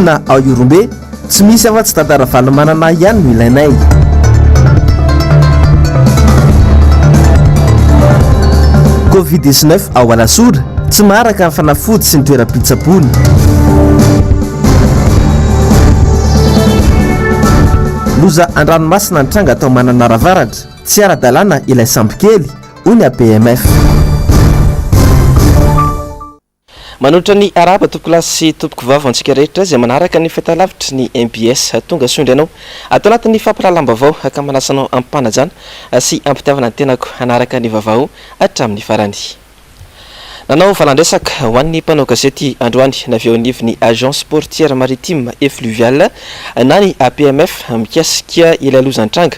na ao Irombe tsy misy afa-tsy tantara valomanana ihany no ilainay. Covid-19 ao Alasura tsy maharaka amin'ny fanafody sy ny toeram-pitsaboana. Loza an-dranomasina ny tranga atao Mananaravaratra tsy ara-dalàna ilay sambo kely hoy ny APMF. Manoatra ny araba tompolasy sy tompoko vava antsika rehetra izay manaraka ny fahitalavitra ny MBS tonga sondranao atao anatin'ny fampirahalam-bavao ka manasanao ampanajana sy ampitiavana ny tenako hanaraka ny vavao hatramin'ny farany. Nanao valandresaka ho an'ny mpanao gazety androany naveonivy ny agence portière maritime et fluviale na ny APMF mikasika ilay lozan-tranga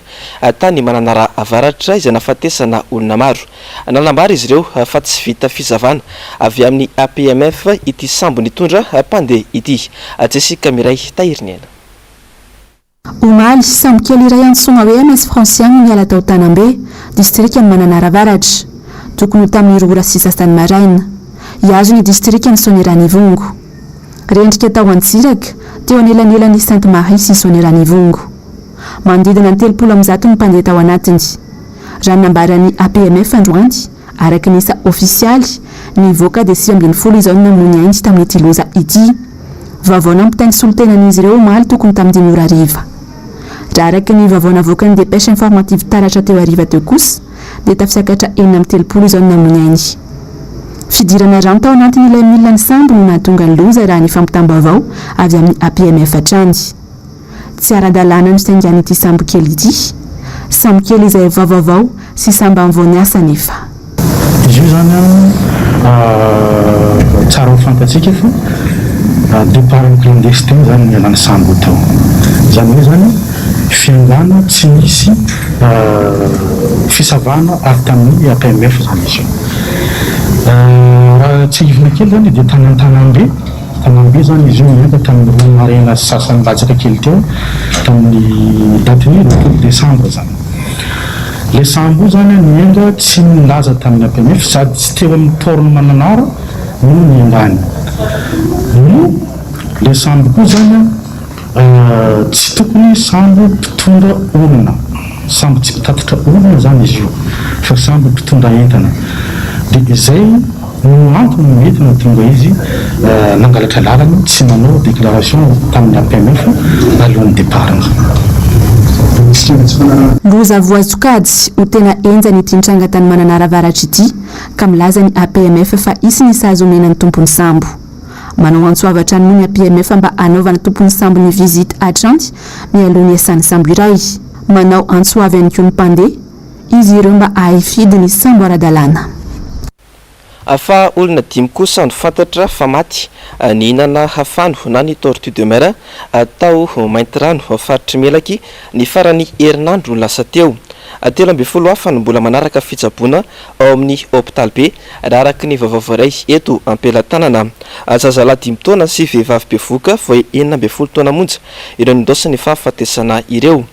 tany Mananaravaratra izay nafatesana olona maro. Nanambara izy ireo fa tsy vita fizavana avy amin'ny APMF ity sambo nitondra mpandeha ity. Jessica Miray Tahiriniana. Omaly sambo kely iray antsoina hoe MS Franciano niala tao Tanambe, district ny Mananaravaratra. Tokony tamin'ny rora sisa sasany maraina. Iazo ny district ny Soneranivongo. Rendrika tao Antsiraka, teo anelanelany Sainte Marie sy Soneranivongo. Mandidina ny 30 ny mpandeha tao anatiny. Raha nambarany APMF androany, araka ny isa ofisialy, nivoaka dia 20 izao ny namony ainy tamin'ity loza ity. Vaovao nampitainy solotenan'izy ireo omaly tokony tamin'ny 10 ariva. Raha araka ny vaovao navoaka ny dépêche informative taratra teo ariva teo kosa, dia tafisakatra 30 izao ny namony ainy. Fidirana rano tao anatin'ilay milina ny sambo no nahatonga ny loza raha ny fampitam-baovao avy amin'ny APMF hatrany. Tsy ara-dalàna ny saingana ity sambo kely ity. Sambo kely izay vaovao sy sambo amin'ny voaniasa nefa. Izy io zany tsara ho fantatsika fa départ clandestin zany ny alany sambo tao. Zany hoe zany fiangana tsy misy fisavana avy tamin'ny APMF zany izy io. Raha tsy ivona kely zany dia Tanambe zany izy io mianta tamin'ny roa marena sasany latsaka kely teo tamin'ny dateny 9 décembre zany. Le sambo zany mianga tsy nilaza tamin'ny APMF sady tsy teo amin'ny torny Mananara no niangany. No le sambo koa zany tsy tokony sambo mpitondra olona, sambo tsy mpitatitra olona zany izy io fa sambo mpitondra entana. Dia izay no antony mety nahatonga izy nangalatra lalana tsy nanao déclaration tamin'ny APMF alohan'ny départ. Loza voazokady ho tena enjany ity nitranga tany Mananaravaratra ity ka milaza ny APMF fa isy ny sahazo omenany tompon'ny sambo. Manao antsoavatra ny APMF mba anaovana tompon'ny sambo ny visite hatrany mialoha ny iasany sambo iray. Manao antsoavy ihany koa ny mpandeha izy ireo mba ahifidy ny sambo ara-dalàna. Fa olona 5 kosa no fantatra fa maty nihinana hafano na ny tortue de mer tao mainty rano faritry Melaky ny farany herinandro lasa teo. 13 hafa no mbola manaraka fitsaboana ao amin'ny hôpital be raha araka ny vaovao iray eto Ampelatanana. Zazalahy 5 taona sy vehivavy bevoka voe 19 taona monja ireo nindosany fahafatesana ireo.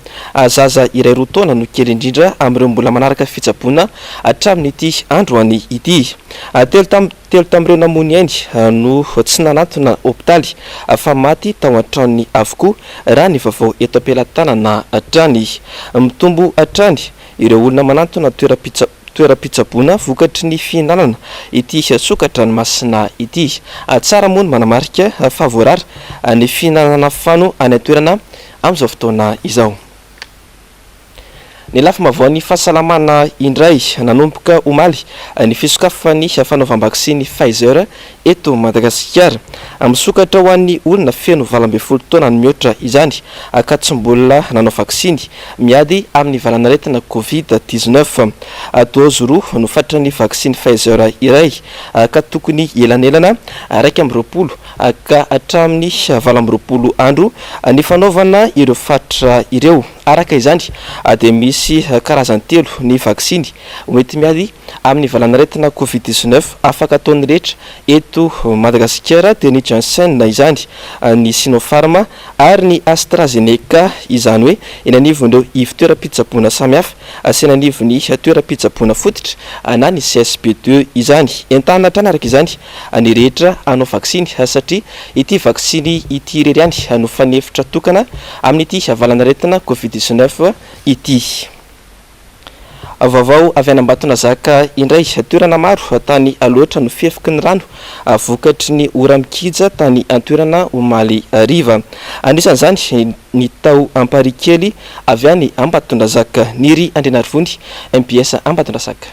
Zaza iray 2 taona no kely indrindra amin'ireo mbola manaraka fitsaboana hatramin'ity androany ity. Telo tamin'ireo namony ainy no tsy nanatona hôpitaly fa maty tao an-tranony avokoa raha ny vaovao eto Ampelatanana hatrany. Mitombo hatrany ireo olona manantona toeram-pitsaboana vokatry ny fihinanana ity sokatra ny masina ity. Tsara moa ny manamarika fa voarara ny fihinanana fano any an-toerana amin'izao fotoana izao. Ny lafa mavoan'ny fahasalamana indray nanomboka omaly ny fisokafany fanaovam-baksiny Pfizer eto Madagasikara. Misokatra ho an'ny olona feno 12 taona ny mihoatra izany ka tsy mbola nanao vaksiny miady amin'ny valanaretina Covid-19. Dozy 2 no fatra ny vaksiny Pfizer iray ka tokony elanelana 120 ka hatramin'ny 20 andro ny fanaovana ireo fatra ireo araka izany dia misy karazany telo ny vaksiny mety miady amin'ny valanaretina Covid-19 afaka ataon'ny rehetra eto Madagasikara dia ny Janssen izany, ny Sinopharm ary ny AstraZeneca izany hoe eny anivon'ireo ivon-toeram-pitsaboana samihafa sy eny anivon'ny toeram-pitsaboana fototra na ny CSP2 izany. Entana hatrany araka izany ny rehetra hanao vaksiny satria ity vaksiny ity irery ihany no fanefitra tokana amin'ity valanaretina Covid-19 ity. Vaovao avy any Ambatondrazaka indray, toerana maro tany aloatra no fihefiky ny rano vokatry ny ora mikija tany antoerana Omaly Riva. Anisan'izany ny tao Amparikely avy any Ambatondrazaka. Niry Andrinarivony, MPS Ambatondrazaka.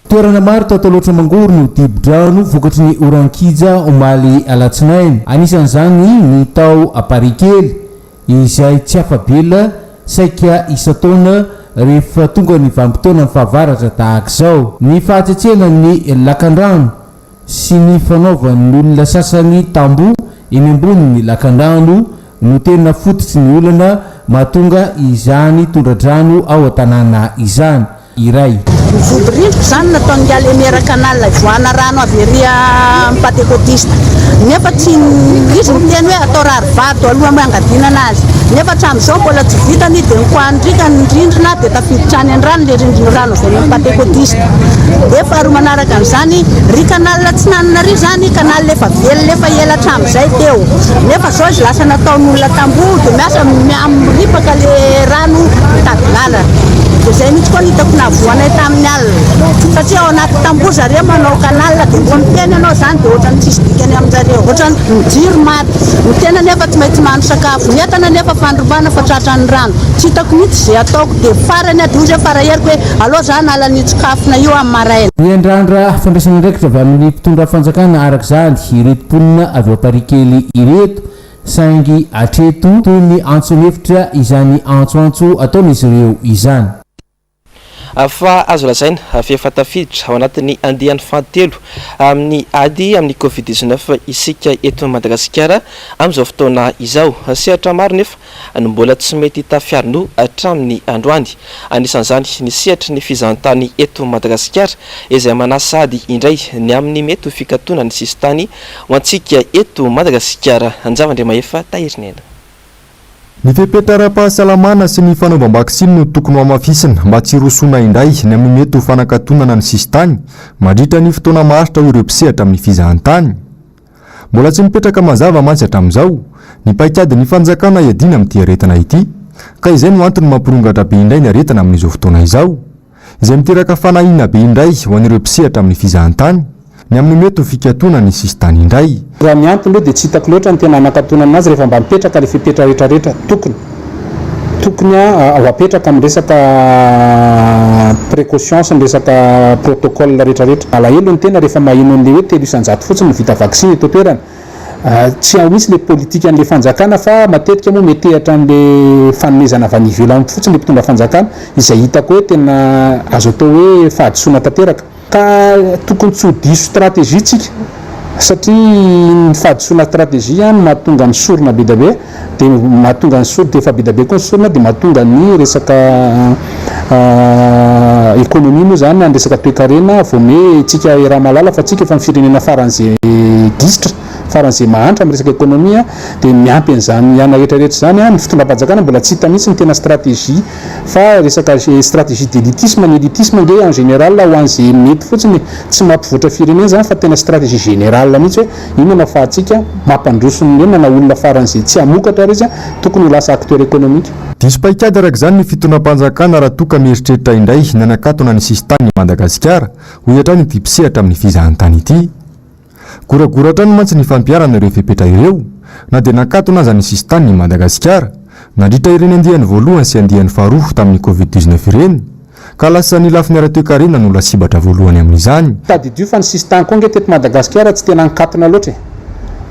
Toerana maro tao aloatra mangoro no dibo-drano vokatry ny ora mikija Omaly alatsinainy. Anisan'izany ny tao Amparikely izay tsy afabela saika isa-taona rehefa tonga ny vanim-potoana ny fahavaratra tahaka izao. Ny fahatsetsena ny lakan-drano sy ny fanaovan'ny olona sasany tambo eny ambony lakan-drano no tena fototry ny olana mahatonga izany tondra-drano ao an-tanàna izany iray. Vody-rivotra zany nataon'ny ala miaraka nalina voana rano averia Pentécôtiste. Nefa tsy izy miteny hoe atao rarivato aloha mangadinana azy. Nefa hatramin'izao mbola tsy vitany dia nikoandrika ny rindrina dia tafiditra any an-drano le rindrina rano avy amin'ny Pentécôtiste. Dia faharoa manaraka an'izany ry kanalina tsy nanana ry zany kanal efa velona efa ela hatramin'izay teo. Nefa zao izy lasa nataon'olona tamboho dia miasa miripaka le rano mitady lalana. Dia izay mihitsy koa hitako nahavoanay tamin'ny alina satria ao anaty tamboho zareo manao kanal dia mbô miteny ianao zany dia ohatrany tsisy dikany amin'izareo, ohatrany mijiry maty ny tena nefa tsy maintsy mahano sakafo, ny entana nefa fandrombana fa tratran'ny rano. Tsy hitako mihitsy izay ataoko dia farany adozy faraheriky hoe aleo zany alan'itsokafona io amin'ny maraina. Miandrandra fandraisana ndraikitra avy amin'ny mpitondra fanjakana araka izany ireto mponina avy ao Parikely ireto saingy atreto toy ny antso-hevitra izany antsoantso ataon'izy ireo izany. Fa azo lazaina efa tafiditra ao anatin'ny andiany fahatelo amin'ny ady amin'ny Covid-19 isika eto Madagasikara amin'izao fotoana izao. Sehatra maro nefa no mbola tsy mety tafiarino hatramin'ny androany. Anisan'izany ny sehatra ny fizahantany eto Madagasikara izay manasady indray ny amin'ny mety fikatona ny sisy tany ho antsika eto Madagasikara. Anjavandre Mahefa Tahirinena. Ny fepetra-ara-pahasalamana sy ny fanaovam-baksiny no tokony hamafisina mba tsy rosoana indray ny amin'ny mety ho fanakatonana ny sisy tany mandritra ny fotoana maharitra ireo mpisehatra amin'ny fizahantany. Mbola tsy mipetraka mazava mantsy hatramin'izao ny paikady ny fanjakana iadina amin'ity aretina ity, ka izay no antony mampirongatra be indray ny aretina amin'izao fotoana izao, izay miteraka fanahina be indray ho an'ireo mpisehatra amin'ny fizahantany ny amin'ny mety ho fikatona ny sisy tany indray. Raha ny antony aloha dia tsy hitako loatra ny tena hanakatona azy rehefa mba mipetraka le fepetra rehetrarehetra tokony ao apetraka amin'ny resaka précaution sy ny resaka protocole rehetrarehetra. Alahelo ny tena rehefa maheno an'le hoe 300 fotsiny no vita vaksiny eto toerana. Tsy ao mihitsy le politika an'le fanjakana fa matetika moa metehatra an'le fanomezana avy any ivelany fotsiny le mpitondra fanjakana izay hitako hoe tena azo atao hoe fahadisoana tanteraka. Ka tokony tsy ho diso stratégietsika satria ny fahadisoana stratégie no mahatonga ny sorona be dabe dia mahatonga ny sorona dia efa be dabe koa ny sorona dia mahatonga ny resaka économie moa zany ny resaka toe-karena voame tsika raha malala fa tsika efa firenena faran'izay disitra faran'izay mahantra amin'ny resaka économie dia miampy an'izany ihana rehetrarehetra zany ny fitondram-panjakana mbola tsy hita mihitsy ny tena stratégie fa resaka stratégie d'élitisme ny élitisme nge en général ho an'izay mety fotsiny tsy mampivoatra firenena zany fa tena stratégie générale mihitsy hoe ino no ahafahantsika mampandrosony hoe nana olona faran'izay tsy hamokatra izy tokony ho lasa acteur économique. Diso paikady araka izany ny fitondram-panjakana raha toka mieritreritra indray nanakatona ny sisy tany Madagasikara ho hiatrany ity mpisehatra amin'ny fizahantany ity. Goragoratra ny mantsy ny fampiarana ireo fepetra ireo na dia nakatona aza ny sisy tany ny Madagasikara nandritra ireny andiany voalohany sy andiany faharoa tamin'ny Covid-19 ireny ka lasa ny lafiny ara-toe-karena no lasibatra voalohany amin'izany. Tadidio fa ny sisy tany koa nge teto Madagasikara tsy tena nikatona loatra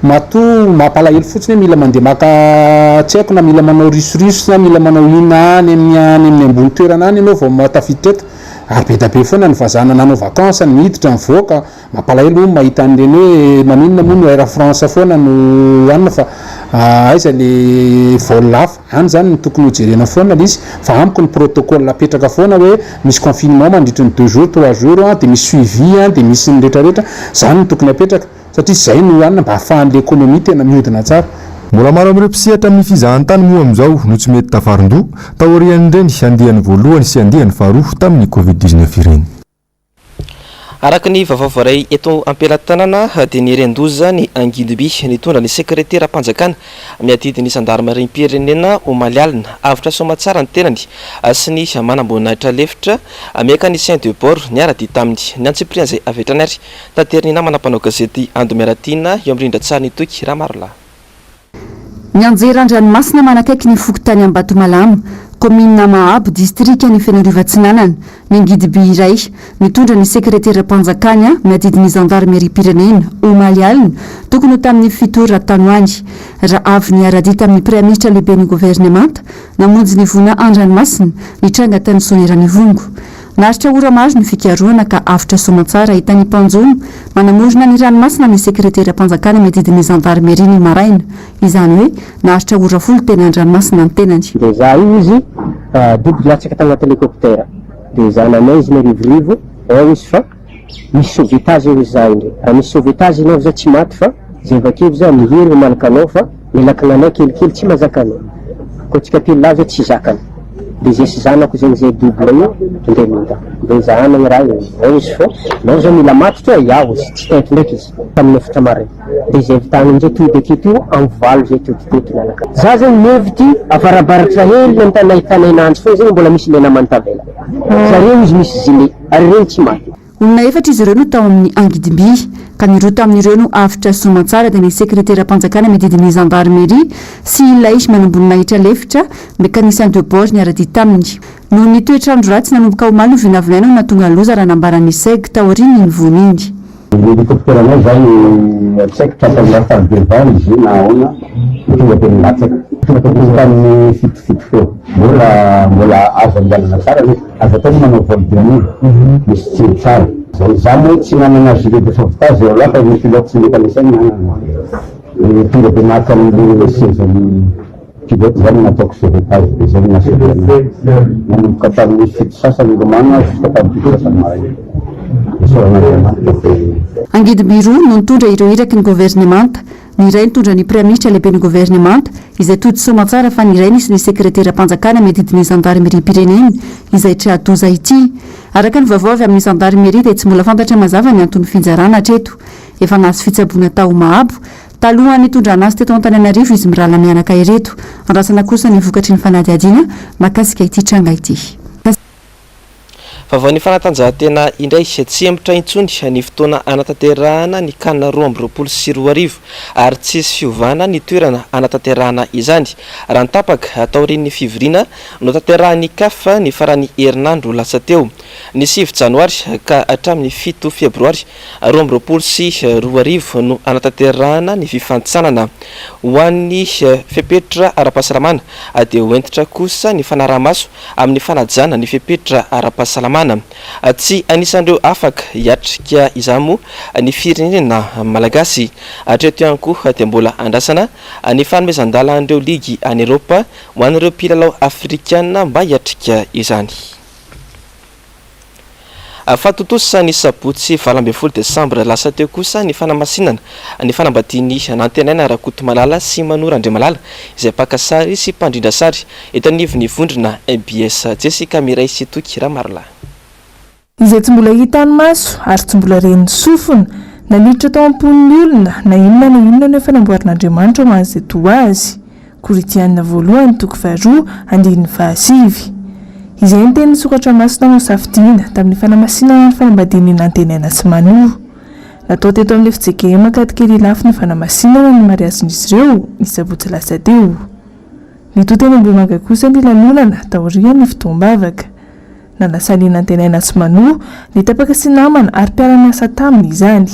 mampalahelo fotsiny mila mandeha maka tsy haiko na mila manao risoriso na mila manao ina any amin'ny ambony toerana any ianao vao matafiditra eto arbetabe foana ny vazana nanao vakansa ny miditra mivoaka mampalahelo mahita an'ireny hoe maninona moa no Air France foana no anina fa aiza le vol lafa any zany ny tokony hojerena foana izy fa amiko ny protocole apetraka foana hoe misy confinement mandritra ny 2 jours 3 jours de misy suivi de misy ny rehetrarehetra zany ny tokony apetraka satria zay no anina mba hahafahan'le économie tena mihodina tsara. Mbola maro amin'ireo mpisehatra amin'ny fizahantany moa amin'izao no tsy mety tafarin-doha taorian'ireny andiany voalohany sy andiany faharoa tamin'ny covid-19 ireny. Araka ny vaovao voaray eto ampelantanana dia nirendoza ny Angidiby nitondra ny sekretera mpanjakana miadidiny gendarmerie-pirenena Omalialina avitra somatsara ny tenany sy ny manamboninahitra lefitra mécanicien de bord niara-dita tamin'ny ny antsiprian izay avetrany ary tateriny namana mpanao gazety Andomeratina eo amindrindra tsara ny toky Ramarola. Ny anjeran-dranomasina manakaiky ny fokotany Ambatomalamu commune Mahabo district ny Fenariva-Tsinanana ny Angidiby iray mitondra ny sekretera mpanjakana miadidiny gendarmerie-pirenena Omalialina tokony tamin'ny fitora tanoany raha avy niara-dia tamin'ny praministra lehibe ny gouvernemanta namonjy ny vona an-dranomasina nitranga tany Soneranivongo. Naritra ora maro ny fikaroana ka avitra somatsara hitany mpanjono manamorona ny ranomasina ny sekretera mpanjakana miadidiny gendarmerie ny Maraina izany hoe naritra ora folo tena an-dranomasina ny tenany. De za io izy double latsaka tagnaty hélicoptère de za nanay izy mirivorivo ao izy fa misy sauvetage eo izy za indray raha misy sauvetage anao za tsy maty fa zay vakeo za mihery malaka anao fa milaka nanay kelikely tsy mazaka anao koa tsika telo laza tsy zakana de zay sy zanako zay double io tonde minda de za anagny raha io ao izy fa nao za mila matitra iaho izy tsy teto ndraiky izy tamin'ny efatra maraina de zay vitany amizay tody aketo amivalo zay toditety nanaka za zany mevity avarabaratra hely ny tana hitanay nanjy fo zany mbola misy lena mantavela zareo izy misy zile ary reny tsy maty. Olona efatra izy ireo no tao amin'ny Angidiby ka ny roa tamin'ireo no avitra somatsara dia ny sekretera mpanjakana miadidiny gendarmerie sy ilay manamboninaitra lefitra mécanicien de bord niara-dia taminy no ny toetrandro ratsy nanomboka omaly no vinavinaina no natonga loza raha nambarany seg taoriny ny voniny. Helicoptère anao zay atsaiko trapan'ny fardevany izy na ahoana tonga teny latsaka tonga teny tamin'ny fitofito feo mbola azo angalana tsara azo atao manao vol de nuit misy tsiro tsara za moa tsy nanana gilet de sauvetage eo loatra misy loatra tsy mécanicien nanana tonga de maty amin'le sezany pilote zany nataoko sauvetage de zay nasauve nanomboka tamin'ny fito sasany lomana jusqu'à tamin'ny fito sasany maraina. Angidiby roa no nitondra ireo iraky ny gouvernemanta ny iray nitondra ny praministra lehibe ny gouvernemanta izay tody somatsara fa ny iray nisy ny sekretera mpanjakana miadidiny gendarmerie-pirenena izay tradoza ity araka ny vaovao avy amin'ny gendarmerie dia tsy mbola fantatra mazava ny antony finjarana hatreto efa nahazo fitsaboana tao Mahabo taloha nitondra anazy teto Antananarivo izy mirala mianaka ireto andrasana kosa ny vokatry ny fanadihadiana makasika ity tranga ity. Vaovao ny fanatanjahantena indray tsy emitra intsony ny fotoana anatanterahana ny kanina 2024 ary tsisy fiovana ny toerana anatanterahana izany raha nitapaka taorian'ny fivirina no tanterahany CAF ny farany herinandro lasa teo ny 9 janoary ka hatramin'ny 7 febroary 2024 no anatanterahana ny fifanitsanana ho an'ny fepetra ara-pahasalamana dia hoentitra kosa ny fanarahamaso amin'ny fanajana ny fepetra ara-pahasalamana tsy anisan'ireo afaka hiatrika izamo ny firenena malagasy hatreto ihany koa dia mbola andrasana ny fanomezan-dalan'ireo ligy any Eropa ho an'ireo mpilalao afrikana mba hiatrika izany. Fatotosa ny sabotsy 12 Desambra lasa teo kosa ny fanamasinana ny fanambadiany nantenaina Rakotomalala sy Manora Andriamalala izay paka sary sy mpandrindra sary eto anivon'ny vondrona MBS Jessica Miray sy Toky Ramarola. Izay tsy mbola hita ny maso ary tsy mbola ren'ny sofina na niditra tao amponin'ny olona na inona no fanamboarin'Andriamanitra ho an'izay toa azy. Koritianina voalohany toko 2:25. Izay ny teny sokatra masina ho safidiana tamin'ny fanamasinana ny fanambadiany nantenaina sy Manoa. Natao teto amin'ny FJKM katikely lafy ny fanamasinana ny mariazin'izy ireo ny sabotsy lasa teo. Ny toteny Ambohimanga kosa ny lanonana taorian'ny fotoam-bavaka. Nanasany nantenaina sy Manoa ny tapaka sy namana ary mpiara-miasa taminy izany.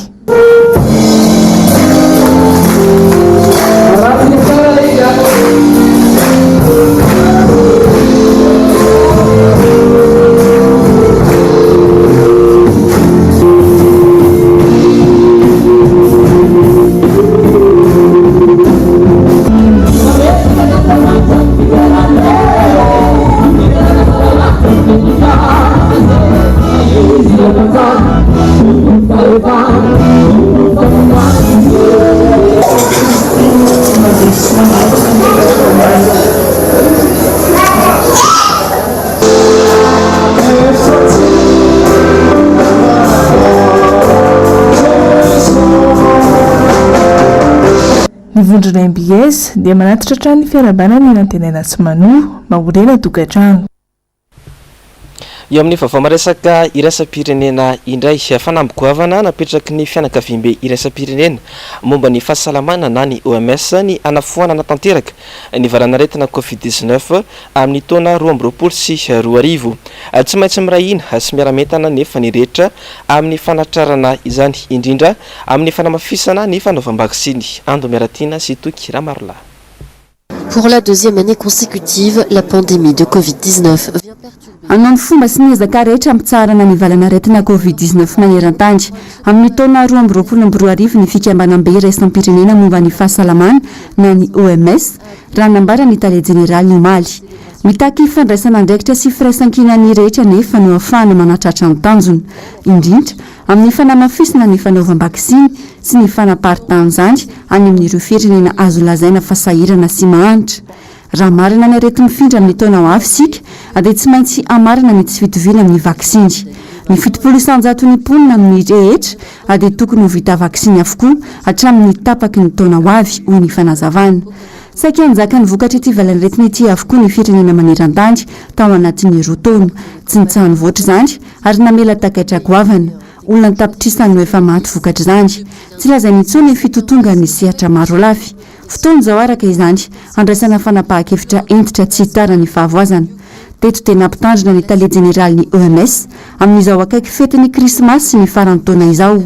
Nivondrona MBS dia manatitra trano ny fiarabanany nantenana tsy manoho mahorena tokantrano. Eo amin'ny vaovao maresaka iraisam-pirenena indray fanambogoavana napetraky ny fianakaviam-be iraisam-pirenena momba ny fahasalamana na ny OMS ny anafoanana tanteraka ny varanaretina Covid-19 amin'ny taona 2020 sy 2021. Tsy maintsy mirahina sy miarametana nefa ny rehetra amin'ny fanatrarana izany indrindra amin'ny fanamafisana ny fanaovam-baksiny. Ando miaratina sy Toky Ramarola. Pour la deuxième année consécutive, la pandémie de Covid-19 vient perturber. Anao ny fomba sy ny ezaka rehetra mitsarana ny valanaretina Covid-19 maneran-tany amin'ny taona 2020 ny fikambanam-be iraisam-pirenena momba ny fahasalamana na ny OMS raha nambara ny Italia Jeneraly Omaly. Mitaky fandraisana andraikitra sy firaisan-kinany rehetra nefa no ahafahana manatratra ny tanjona indrindra amin'ny fanamafisana ny fanaovam-baksiny sy ny fanaparitany zany any amin'ireo firenena azo lazaina fa sahirana sy mahanitra. Raha marina ny arety mifindra amin'ny taona ho avy sika dia tsy maintsy hamarina ny tsy fitovina amin'ny vaksiny. Ny 70% ny mponina amin'ny rehetra dia tokony ho vita vaksiny avokoa hatramin'ny tapaky ny taona ho avy hoy ny fanazavana. Saika anjaka ny vokatra ity valanaretina ity avokoa ny firenena maneran-tany tao anatin'ny roa taona tsy nitsahany voatra zany ary namela takaitra goavana. Olona nitapitrisany no efa maty vokatra zany. Tsy lazainy intsony ny fitotonga ny sehatra maro lafy. Fotoana izao araka izany andraisana fanapahan-kevitra entitra tsy tara ny fahavoazana. Teto tena ampitandrina ny Italia Jeneraly ny OMS amin'izao akaiky fetiny krismasy sy ny farany taona izao.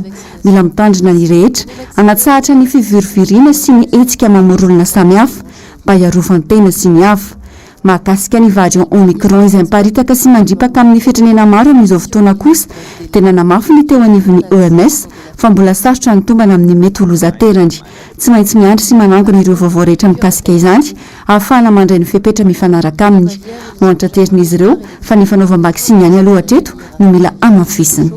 Mila mitandrina ny rehetra anatsahatra ny fiviriviriana sy ny hetsika mamorolona samihafa mba hiarovany tena sy ny hafa. Mahakasika ny variant Omicron izay miparitaka sy mandripaka amin'ny firenena maro amin'izao fotoana kosa tena namafy ny teo anivon'ny OMS fa mbola sarotra ny tombana amin'ny mety holozaterany. Tsy maintsy miandry sy manangona ireo vaovao rehetra mikasika izany ahafahana mandray ny fepetra mifanaraka aminy. Noantra terin'izy ireo fa ny fanaovam-baksiny ihany aloha hatreto no mila amafisina.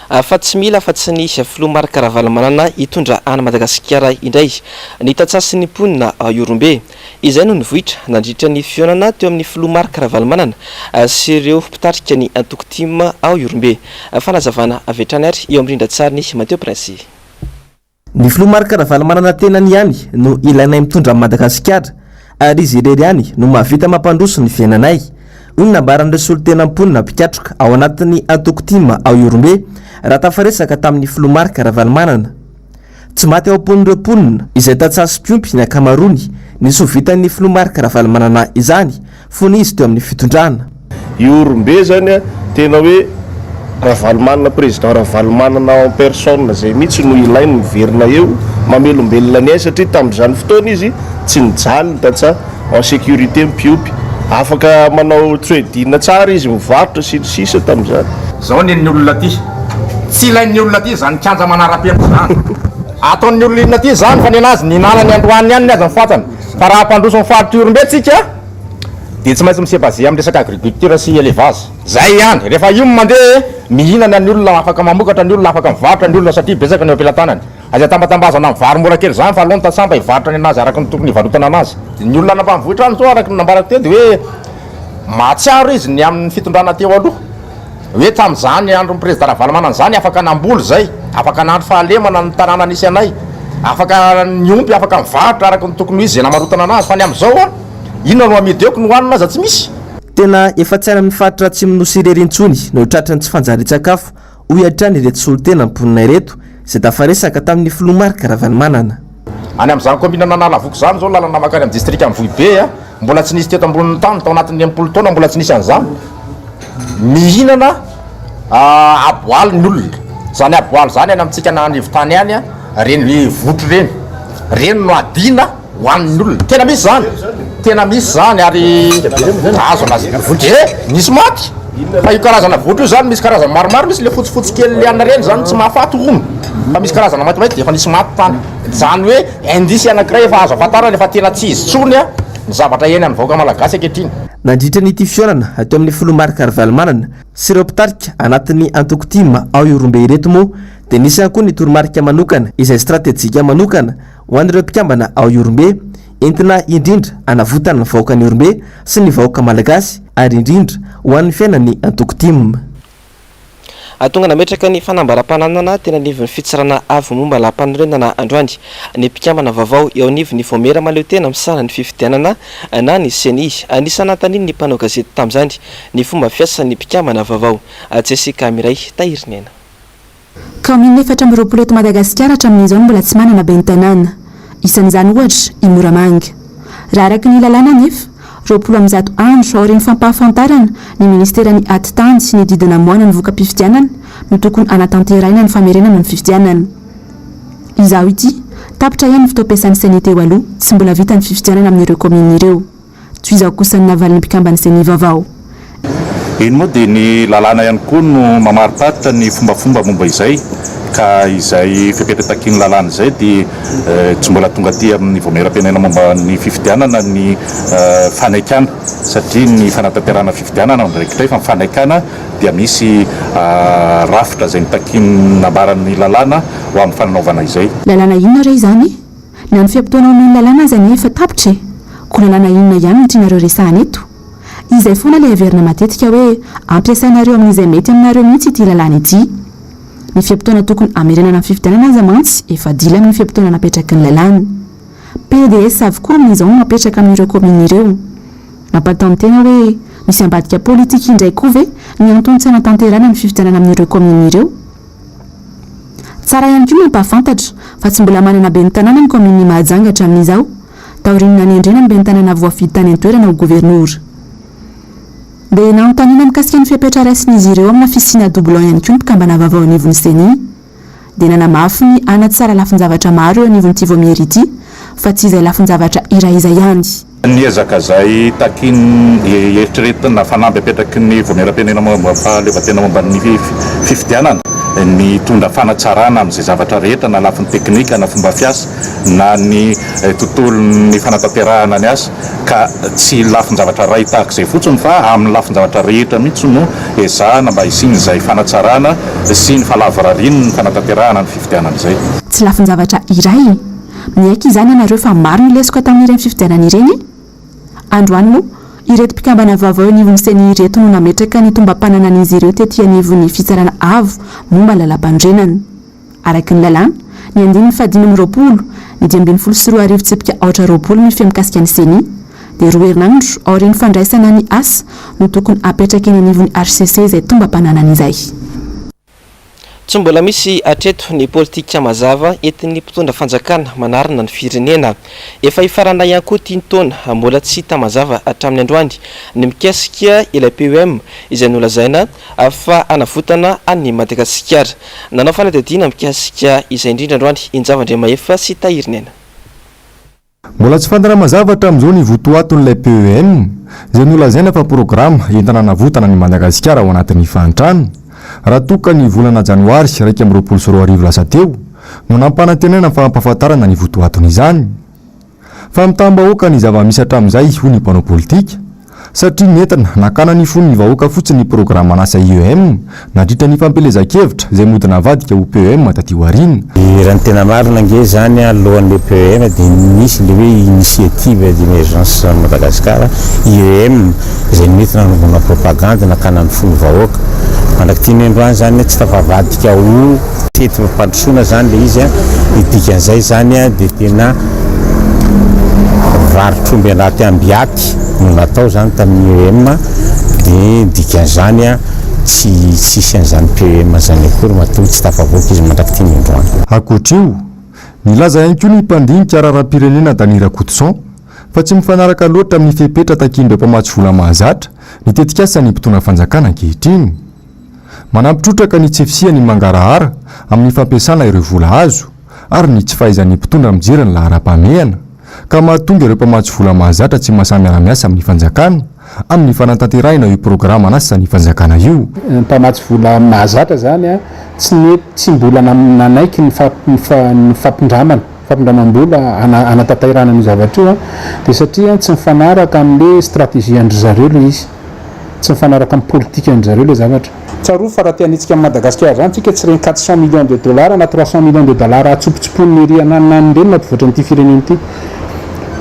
Fa tsy mila fa tsy nisy filoha maro karavalmanana hitondra any Madagasikara indray ny tatsasy ny mponina Iorombe. Izay no nivohitra nandritra ny fionana teo amin'ny filoha maro karavalmanana sy ireo mpitarika ny Antokotima ao Iorombe. Fanazavana avetrany ary eo amin'Rindratsary ny Mateo Prince. Ny filoha maro karavalmanana tenany ihany no ilainay mitondra Madagasikara ary izy irery ihany no mahavita mampandroso ny fiainanay. Uny nambaran'ireo solotena mponina mpikatroka ao anatin'ny Antokotima ao Iorombe raha tafaresaka tamin'ny filoha maro karavalmanana. Tsy maty ao amponin'ireo mponina izay tatsasy mpiompy ny akamarony ny sovitan'ny filoha maro karavalmanana izany fony izy teo amin'ny fitondrana. Iorombe zany tena hoe ravalmanana président ravalmanana en personne zay mihitsy no ilainy miverina eo mamelombelona ny ay satria tamin'izany fotoana izy tsy nijaly tatsa en sécurité mipiompy afaka manao troedina tsara izy mivarotra sy ny sisa tamin'izany. Zao ny olona ty tsy ilain'ny olona ty zany kianja manara-penitra zany ataon'ny olona ty zany fa ny anazy ny nanany androany ihany ny azy mifatana fa raha mpandroso mifaritra Iorombe tsika dia tsy maintsy misebase amin'ny resaka agriculture sy élevage zay ihany. Rehefa io mandeha mihinana ny olona afaka mamokatra ny olona afaka mivarotra ny olona satria betsaka ny ampelantanany azy atambatambazana mivarotra mora kely zany fa alony tasamba hivarotra ny anazy araka ny tokony hivarotana anazy. Ny olona nampamvohitra any zao araka ny nambarako teo dia hoe mahatsiaro izy ny amin'ny fitondrana teo aloha hoe tamin'izany andron'ny président ravalmanana zany afaka namboly zay afaka nandro fahalemana ny tanàna nisy anay afaka niompy afaka mivarotra araka ny tokony izy zay namarotana anazy fa ny amin'izao inona no amidy eoko ny hoanina aza tsy misy. Tena efa tsy aina mifaritra tsy minosy irery intsony no tratrany tsy fanjary-tsakafo hoy hatrany ireto solotena mponina ireto izay tafaresaka tamin'ny filoha maro karavalmanana. Any amin'izany commune Analavoky zany zao lalana makany amin'ny district amin'ny Vohibe mbola tsy nisy teto ambonin'ny tany tao anatin'ny 10 taona mbola tsy nisy an'izany mihinana aboaly ny olona zany aboaly zany any amitsika nanivotany any a reny votro reny no adina hoan'ny olona tena misy zany ary azo misy maty fa io karazana votro io zany misy karazana maromaro misy le fotsifotsy kely leana reny zany tsy mahafaty omy fa misy karazana maitimaity de efa nisy maty tany zany hoe indisy anankiray efa azo afantarana efa tena tsy izy tsony a ny zavatra eny any vahoaka malagasy ankehitriny. Nandritra ny tifionana atao amin'ny folomarika Arivalomanana sy ireo mpitarika anatin'ny antokotima ao Iorombe ireto moa dia nisy ihany koa ny toromarika manokana izay stratejika manokana ho an'ireo mpikambana ao Iorombe entina indrindra anavotana ny vahoaka ny Iorombe sy ny vahoaka malagasy ary indrindra ho an'ny fiainany antokotima. Atonga nametraka ny fanambaram-pananana tena nivon'ny fitsarana avo momba lampanirendana androany ny mpikambana vaovao eo anivon'ny vomera maleo tena misana ny fifidianana na ny seni anisana taniny ny mpanao gazety tamin'izany ny fomba fiasan'ny mpikambana vaovao Jessica Miray Tahirinena. Commune 4 eto Madagasikara hatramin'izao mbola tsy manana ben'ny tanàna isan'izany ohatra i Moramanga raha araka ny lalàna nefa 20 andro aorian'ny fampahafantarana ny ministerany atitany sy ny didina moana ny voka-pifidianana no tokony anatanterahina ny famerenana ny fifidianana. Izao ity tapitra ihany ny fitaom-piasan'ny seni teo aloha tsy mbola vita ny fifidianana amin'ireo komina ireo toy izao kosa ny navalin'ny mpikambany seni vaovao. Iny moa dia ny lalàna ihany koa no mamariparitra ny fombafomba momba izay ka izay fipetrataky ny lalàna izay dia tsy mbola tonga aty amin'ny voameram-pirenena momba ny fifidianana ny fanaikana satria ny fanatanterahana fifidianana ndraikitray fa fanaikana dia misy rafitra izay nitaky nambaran'ny lalàna ho amin'ny fananaovana izay. Lalàna inona ray izany na ny fiampitoana amin'ny lalàna zany efa tapitra ko lalàna inona ihany ny tianareo resahana eto izay foana ilay averina matetika hoe ampiasainareo amin'izay mety aminareo mihitsy ity lalàna ity. Ny fiampitoana tokony amerenana ny fifidianana aza mantsy efa dila amin'ny fiampitoana napetraky ny lalàna. PDS avokoa amin'izao napetraka amin'ireo komina ireo. Nampatao tena hoe misy ambadika politika indray koa ve ny antony tsy anatanterahana ny fifidianana amin'ireo komina ireo. Tsara ihany koa mampahafantatra fa tsy mbola manana ben'ny tanàna ny komina Mahajanga hatramin'izao taorinina ny endrena ny ben'ny tanàna voafidy tany an-toerana ho gouvernoura. Dia nanontaniana mikasika ny fiapetra raisin'izy ireo amina fisina doublon ihany koa ny mpikambana vaovao anivon'ny seni dia nanamafy ny anatsara lafin-javatra maro eo anivon'ity voamiery ity fa tsy izay lafin-javatra iraiza ihany. Ny ezaka izay taky ny eritreretina fanamby apetraky ny voameram-pirenena momba fahaleovantena momba ny fifidianana ny tondra fanatsarana amin'izay zavatra rehetra na lafin'ny teknika na fomba fiasa na ny tontolon'ny fanatanterahana ny asa ka tsy lafin-javatra ray tahaka izay fotsiny fa amin'ny lafin-javatra rehetra mihitsy no ezahana mba hisiny izay fanatsarana sy ny falavarariny ny fanatanterahana ny fifidianana izay. Tsy lafin-javatra iray miaiky izany ianareo fa maro ny lesoko tamin'ireny fifidianana ireny androany moa ireto mpikambana vaovao anivon'ny seni ireto no nametraka ny tombam-pananan'izy ireo tetỳ anivon'ny fitsarana avo momba lalam-pandrenana araka ny lalàna ny 520 ny 24 tsipika 4 mifehy mikasika ny seni dia 2 herinandro aorian'ny fandraisana ny asa no tokony apetraka eny anivon'ny RCC izay tombam-pananana izay. Tsy mbola misy atreto ny politika mazava entin'ny mpitondra fanjakana manarina ny firenena efa ifarana ihany koa tiany taona mbola tsy hita mazava hatramin'ny androany ny mikasika ilay POM izay nolazaina fa anavotana any Madagasikara. Nanao fanadihadiana mikasika izay indrindra androany Injavandriamaefa sy Tahirinena. Mbola tsy fantana mazava hatramin'izao ny votoaton'ilay POM izay nolazaina fa programa entina anavotana ny Madagasikara ao anatin'ny fantrano raha toka ny volana janoary 2022 lasa teo no nampanantenana fa ampahafantarana ny votoatony izany fa mitambahoaka ny zava-misy hatramin'izay ho ny mpanao politika satria nentina nakana ny fony ny vahoaka fotsiny ny programa anasa IEM nandritra ny fampelezan-kevitra izay modina avadika ho POM taty aoriana. Raha ny tena marina nge zany alohan'le POM dia nisy le hoe initiative d'emergence Madagasikara IEM izay nentina nanovana propagande nakana ny fony vahoaka mandraky tiany androany zany tsy tafavadika ho tety mampandrosoana zany le izy idikan'izay zany dia tena varotromby anaty ambiaty no natao zany tamin'ny IEM dia dikan'izany tsy isan'izany POM zany akory mahatonga tsy tafavoaka izy mandraky tiany androany. Ankoatr'io nilaza ihany koa ny mpandinika raharam-pirenena Danira Koutson fa tsy mifanaraka loatra amin'ny fepetra takindreo mpamatsy vola mahazatra ny tetikasa ny mpitondra fanjakana ankehitriny. manampitrotraka ny tsy efisiany mangarahara amin'ny fampiasana ireo vola azo ary ny tsy fahaizan'ny mpitondra mijery ny lahara-pamehana ka mahatonga ireo mpamatsy vola mahazatra tsy mahasamiara-miasa amin'ny fanjakana amin'ny fanatanterahina io programa anasa ny fanjakana io. Mpamatsy vola mahazatra zany a tsy mbola nanaiky ny fampindramam-bola anatanterahana ny zavatra io dia satria tsy mifanaraka amin'le stratégie andry zareo le izy, tsy mifanaraka amin'ny politika andry zareo le zavatra. Tsaroa fa raha tianitsika amin'ny Madagasikara zany tsika tsy reny 400 millions de dollars na 300 millions de dollars atsopotsopon'ny ery ananany reny mampivoatra n'ity fireneny ity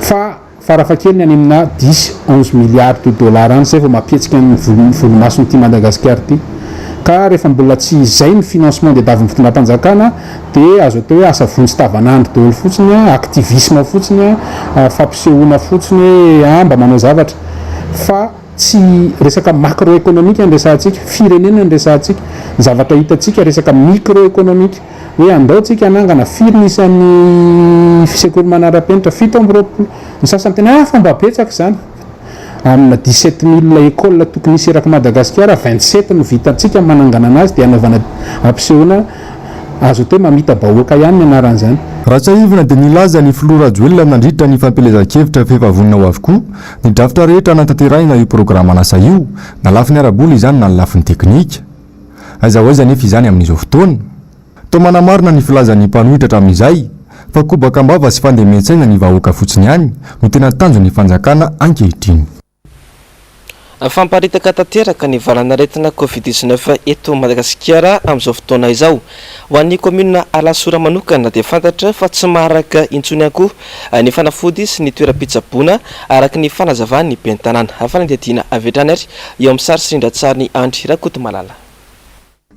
fa farafakeliny any amina 10-11 milliards de dollars any zay vao mampietsika ny volomason'ity Madagasikara ity ka rehefa mbola tsy izay ny financement de davy fitondram-panjakana dia azo atao hoe asa vonjy tavanandro daholo fotsiny activisme fotsiny fampisehoana fotsiny mba manao zavatra fa tsy resaka macroéconomique ny resantsika firenena ny resantsika ny zavatra hitantsika resaka microéconomique hoe andaotsika anangana firy nisan'ny fisekoly manara-penitra 7 amby roapolo ny sasany tena fomba betsaka zany amina 17 000 école tokony hisy eraky Madagasikara 27 no vitantsika manangana anazy dia anaovana ampisehoana azo atao mamita bahoaka ihany ny anaran'izany. Raha tsy ahivina dia nilaza ny filoha Rajoelina nandritra ny fampelezan-kevitra fehefavonina ho avokoa ny drafitra rehetra anatanterahina io programa anasa io na lafin'ny arabola izany na ny lafin'ny teknika. Aiza ho aiza nefa izany amin'izao fotoana tao manamarina ny filazan'ny mpanohitra hatramin'izay fa kobaka ambava sy fandemetsana ny vahoaka fotsiny ihany no tena tanjon'ny fanjakana ankehitriny. Famparitaka tanteraka ny valanaretina Covid-19 eto Madagasikara amin'izao fotoana izao. Ho an'ny commune Alasora manokana dia fantatra fa tsy maharaka intsony akoho ny fanafody sy ny toeram-pitsaboana araka ny fanazavany ny ben'ny tanàna. Hafa nandiadina avy hatrany ary eo amin'ny sary sindran-tsary Andry Rakotomalala.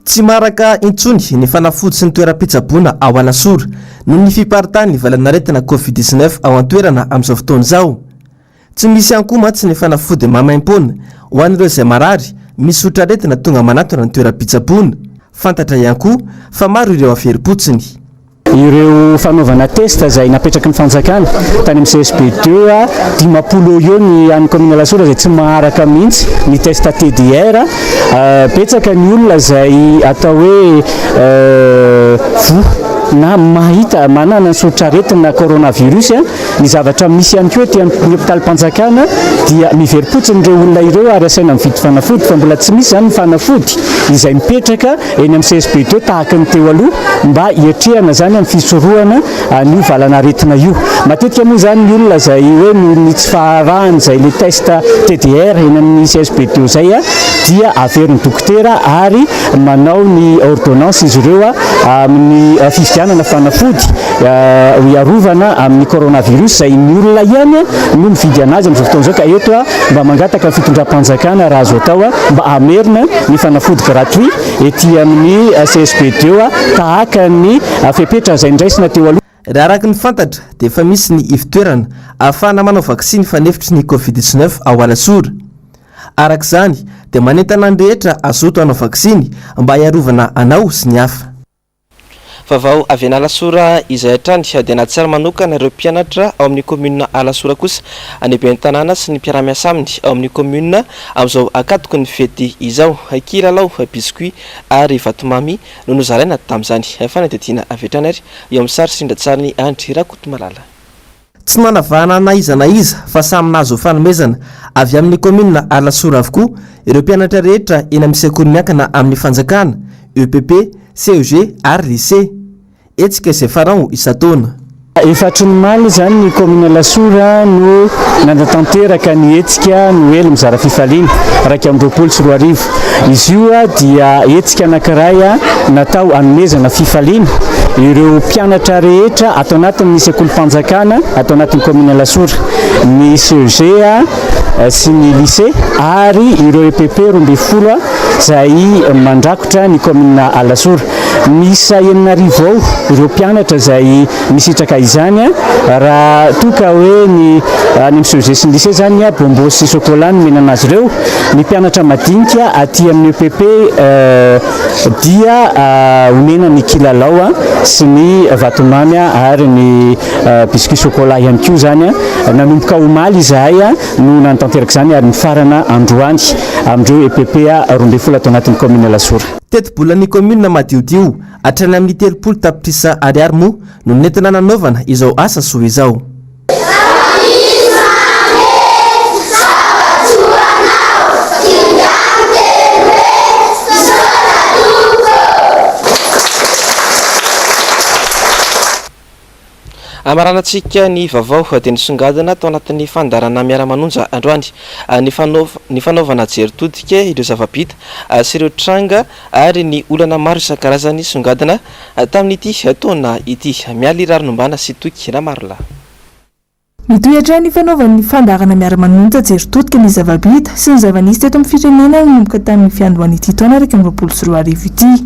Tsy maraka intsony ny fanafody sy ny toeram-pitsaboana ao Alasora noho ny fiparitany valanaretina Covid-19 ao an-toerana amin'izao fotoana izao. Tsy misy ihany koa mantsy ny fanafody mamaim-poana ho an'ireo izay marary misy otraretina tonga manatona ny toeram-pitsaboana. Fantatra ihany koa fa maro ireo averim-potsiny. Ireo fanaovana test izay napetraky ny fanjakana tany amin'ny CSP2 dimapolo eo ny an'ny commune Alasora izay tsy maharaka mihitsy ny test TDR. Betsaka ny olona izay atao hoe na mahita manana ny sotraretina coronavirus ny zavatra misy ihany koa ety amin'ny hôpitalim-panjakana dia miverimpotsiny ireo olona ireo ary asaina mividy fanafody fa mbola tsy misy zany ny fanafody izay mipetraka eny amin'ny CSP2 tahaka ny teo aloha mba hiatrehana zany amin'ny fisorohana ny valanaretina io. Matetika moa zany ny olona izay hoe ny tsy faharahany izay le test TDR eny amin'ny CSP2 zay dia averin'ny dokotera ary manao ny ordonnance izy ireo amin'ny fividianana fanafody hiarovana amin'ny coronavirus izay ny olona ihany no mividy anazy amin'izao fotoana izao ka eto mba mangataka ny fitondram-panjakana raha azo atao mba amerina ny fanafody gratuit ety amin'ny CSP2 tahaka ny fepetra izay ndraisina teo aloha. Raha araka ny fantatra dia efa misy ny ivitoerana ahafahana manao vaksiny fanefitry ny Covid-19 ao Alasora. Araka izany dia manentana ny rehetra azoto hanao vaksiny mba hiarovana anao sy ny hafa. Vavao avy any Alasora izay hatrany dia anaty tsara manokana ireo mpianatra ao amin'ny commune Alasora kosa any ben'ny tanàna sy ny mpiara-miasa aminy ao amin'ny commune amin'izao akatoko ny fety izao kilalao biscuit ary vatomamy no nozaraina tamin'izany. Fanadidina avy hatrany ary eo amin'ny sary sindran-tsary Andry Rakotomalala. Tsy nanavahana na iza fa samy nahazo fanomezana avy amin'ny commune Alasora avokoa ireo mpianatra rehetra eny amin'ny sekoly miankina amin'ny fanjakana EPP, CEG ary lycée. Etsika izay farao isa-taona. Efatry ny maly zany ny commune Alasora no nanatanteraka ny etsika Noely mizara fifaliana 2024. Izy io dia etsika anankiray natao hanomezana fifaliana ireo mpianatra rehetra atao anatin'ny sekolim-panjakana atao anatin'ny commune Alasora, ny CEG sy ny lycée ary ireo EPP 12 izay mandrakotra ny commune Alasora. Misa 9 ao ireo mpianatra izay misitraka izany raha toka hoe ny miseuge sy ny lycée zany bonbon sy chocolat no menana azy ireo. Ny mpianatra madinika aty amin'ny EPP dia omena ny kilalao sy ny vatomamy ary ny biscuit chocolat ihany koa zany nanomboka omaly izahay no nanotanteraka zany ary mifarana androany amindreo EPP 12 tao anatin'ny commune Lasora. Teti-bolan'ny commune madiodio hatrany amin'ny 30 tapitrisa ariary moa no nentina nanaovana izao asa soa izao. Amaranantsika ny vaovao dia nisongadina tao anatin'ny fandarana miara-manonja androany ny fanaovana jeritodika ireo zava-bita sy ireo tranga ary ny olana maro isan-karazany songadina tamin'ity taona ity. Mialy Rarinombana sy Toky Ramarla. Mitohatra ny fanaovan'ny fandarana miara-manonja jeritodika ny zava-bita sy ny zava-nisy teto amin'ny firenena nomboka tamin'ny fiandohan'ity taona 2024 ity.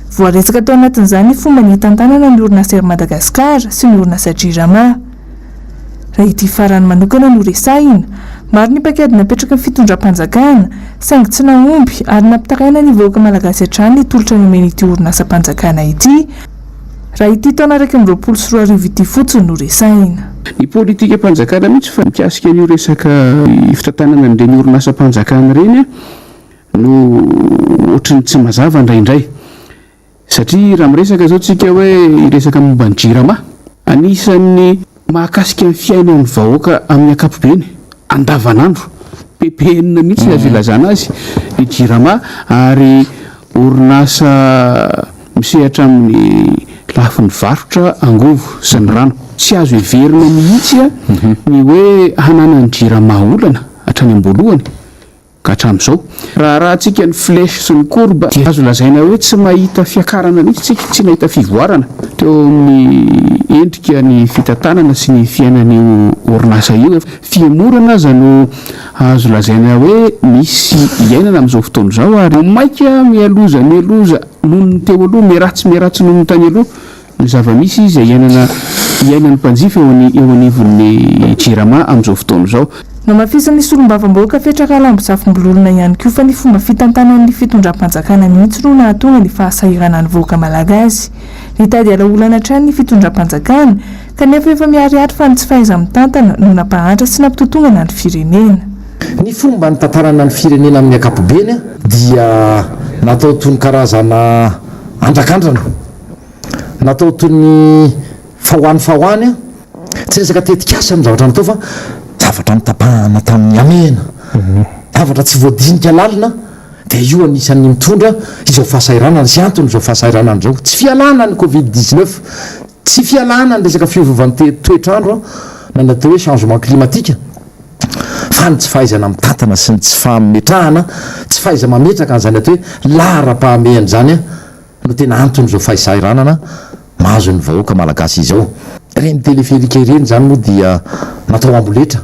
Voaresaka tao anatin'izany fomba ny tantanana ny orinasa Madagasikara sy ny orinasa Jirama. Raha ity farany manokana no resahina, maro ny pakady napetraka ny fitondram-panjakana saingy tsy nahomby ary nampitaraina ny vahoaka malagasy hatrany ny tolotra ny omena ity orinasa mpanjakana ity. Raha ity taona 2024 ity fotsiny no resahina. Ny politika mpanjakana mihitsy fa mikasika ny resaka fitantanana an'ireny orinasa mpanjakana ireny no ohatrany tsy mazava indraindray. Satria raha miresaka zao tsika hoe resaka momba ny Jirama, anisan'ny mahakasika ny fiainan'ny vahoaka amin'ny ankapobeny andavanandro, pepenina mihitsy azo ilazana azy ny Jirama, ary orinasa misehatra amin'ny lafin'ny varotra angovo sy ny rano. Tsy azo heverina mihitsy ny hoe hananany Jirama olana hatrany am-boalohany ka hatramin'izao. Raha tsika ny flèche sy ny courbe dia azo lazaina hoe tsy mahita fiakarana mihitsy tsika, tsy mahita fivoarana teo amin'ny endrika ny fitantanana sy ny fiainan'io orinasa io. Fiemorana aza no azo lazaina hoe misy iainana amin'izao fotoana izao, ary maika mialoza noho ny teo aloha miaratsy noho ny tany aloha ny zava-misy izay iainan'ny mpanjifa eo anivon'ny Jirama amin'izao fotoana izao. No mafisan'ny solombavam-bahoaka fetraka lambo-safim-bololona ihany koa fa ny fomba fitantanan'ny fitondram-panjakana mihitsy no nahatonga ny fahasahirana ny vahoaka malagasy. Nitady alaolana hatrany ny fitondram-panjakana kanefa efa miharihary fa ny tsy fahaiza mitantana no nampahantra sy nampitotongana ny firenena. Ny fomba nitantarana ny firenena amin'ny ankapobeny dia natao toy ny karazana andrakandrana, natao toy ny fahoany tsy resaka tetikasa amin'ny zavatra natao fa zavatra mitapahana tamin'ny amena, zavatra tsy voadinika lalina, dia io anisan'ny mitondra izao fahasahiranana sy antony izao fahasahiranana izao. Tsy fialana ny Covid-19, tsy fialana ny resaka fiovovan'ny toetrandro na natao hoe changement climatique, fa ny tsy fahaizana mitantana sy ny tsy fahametrahana, tsy fahaiza mametraka an'izany atao hoe lara-pahamehana izany no tena antony izao fahasahiranana mahazo ny vahoaka malagasy izao. Reny telefelika ireny zany moa dia natao amboletra.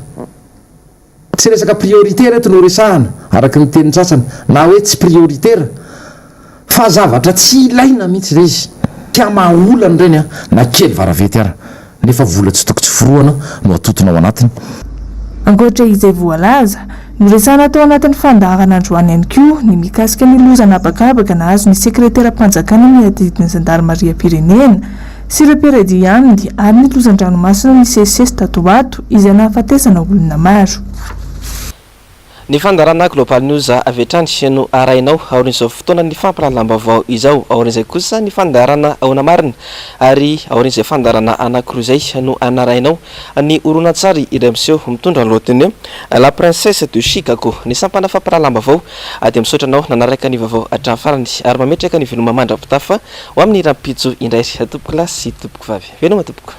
Tsy resaka prioritaire eto no resahana araka ny tenin'ny sasany, na hoe tsy prioritaire fa zavatra tsy ilaina mihitsy izy. Tia mahaolana ireny na kely varavety ara, nefa vola tsy toko tsy foroana no atotona ao anatiny. Ankoatra izay voalaza, no resahana tao anatin'ny fandarana androany ihany koa ny mikasika ny lozana habakabaka na azo ny sekretera mpanjakana miadidiny Zandarimariam-pirenena sy ireo perediaminy ary ny lozan-dranomasina ny sesesy tatoato izay nahafatesana olona maro. Ny fandarana Global News avy hatrany no arainao aorin'izao fotoana ny fampirahalam-baovao izao. Aorin'izay kosa ny fandarana Aona Marina ary aorin'izay fandarana anankiroa izay no anarainao ny horonan-tsary iray miseho mitondra ny lohateny La Princesse de Chicago. Ny sampana fampirahalam-baovao dia misaotranao nanaraka ny vaovao hatramin'ny farany ary mametraka ny veloma mandrapitafa ho amin'ny rampitso indray tompoko lahy sy tompoko vavy. Veloma tompoko.